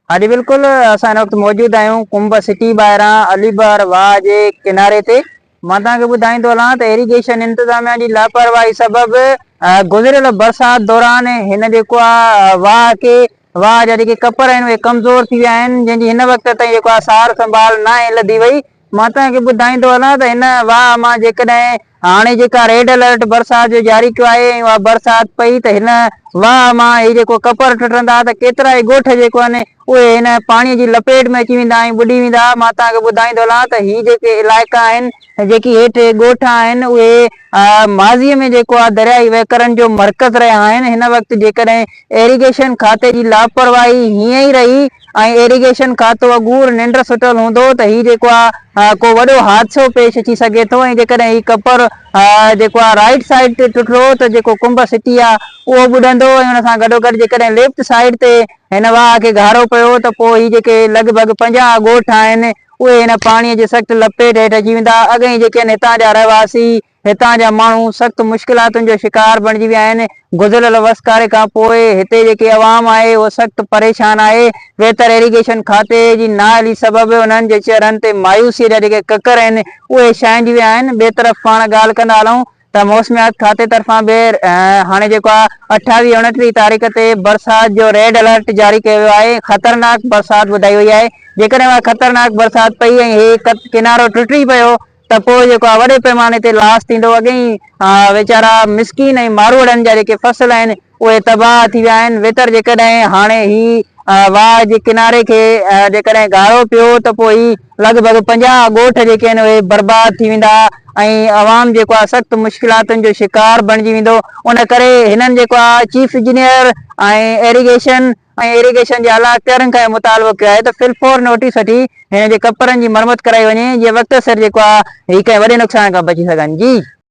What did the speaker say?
हाँ जी बिल्कुल असां हिन वक़्तु मौजूद आहियूं कुंभ सिटी ॿाहिरां अलीबार वाह जे किनारे ते। मां तव्हांखे ॿुधाईंदो हलां त इरिगेशन इंतज़ामिया जी लापरवाही सबबि गुज़िरियल बरसाति दौरान हिन जेको आहे वाह जा जेके कपर आहिनि उहे कमज़ोर थी विया आहिनि, जंहिंजी हिन वक़्त ताईं जेको आहे सार संभाल न आहे लधी वई। मां तव्हांखे ॿुधाईंदो हलां त हिन वाह मां जेकॾहिं हाणे जेका रेड अलर्ट बरसाति जो जारी कयो आहे ऐं उहा बरसाति पई त हिन वाह मां ही जेको कपर टुटंदा त केतिरा ई ॻोठ जेको आहिनि उहे हिन पाणीअ जी लपेट में अची वेंदा ऐं ॿुॾी वेंदा। मां तव्हांखे ॿुधाईंदो हलां त ही जेके इलाइक़ा आहिनि जेकी हेठि ॻोठ आहिनि उहे माज़ीअ में जेको आहे दरियाई वहिकरनि जो मर्कज़ रहिया आहिनि। हिन वक़्तु जेकॾहिं एरीगेशन खाते जी लापरवाही हीअं ई रही ऐं एरीगेशन खातो अगूर निंड सुतल हूंदो त ही जेको आहे को वॾो हादसो पेश अची सघे थो। ऐं जेकॾहिं ही कपर जेको आहे राइट साइड ते टुटो त जेको कुंभ सिटी आहे उहो ॿुॾंदो ऐं हुन सां गॾोगॾु जेकॾहिं लेफ्ट साइड ते हिन वाह खे गारो पियो त पोइ ही जेके लॻभॻि 50 ॻोठ आहिनि उहे हिन पाणीअ जे सख़्तु लपेट हेठि अची वेंदा। अॻे जेके आहिनि हितां जा रहवासी हितां जा माण्हू सख़्तु मुश्किलातुनि जो शिकार बणिजी विया आहिनि। गुज़िरियल वसकारे खां पोइ हिते जेकी अवाम आहे उहो सख़्तु परेशान आहे। बहितर एरीगेशन खाते जी नाअहली सबबि उन्हनि जे चेहरनि ते मायूसीअ जा जेके ककर आहिनि उहे छांइजी विया आहिनि। ॿिए तरफ़ पाण ॻाल्हि कंदा हलूं त मौसमियात खाते तरफ़ां बि हाणे जेको आहे 28 29 तारीख़ ते बरसाति जो रेड अलर्ट जारी कयो वियो आहे। ख़तरनाक बरसाति ॿुधाई वई आहे। जेकॾहिं उहा ख़तरनाक बरसाति पई ऐं हे किनारो टुटी पियो त पोइ जेको आहे वॾे पैमाने ते लॉस थींदो। अॻे ई वीचारा मिसकिन ऐं मारोड़नि जा जेके फसल आहिनि उहे तबाह थी विया आहिनि। वेतर जेकॾहिं हाणे ही वाह जे किनारे खे जेकॾहिं गारो पियो त पोइ ही लॻभॻि 50 ॻोठ जेके आहिनि उहे बर्बाद थी वेंदा ऐं अवाम जेको आहे सख़्तु मुश्किलातुनि जो शिकार बणिजी वेंदो। उन करे हिननि जेको आहे चीफ इंजीनियर ऐं एरीगेशन जे आला अख़्तियारनि खां मुतालबो कयो आहे त फिलफोर नोटिस वठी हिन जे कपरनि जी मरमत कराई वञे जीअं वक़्त सिर जेको आहे ही कंहिं वॾे नुक़सान खां बची सघनि। जी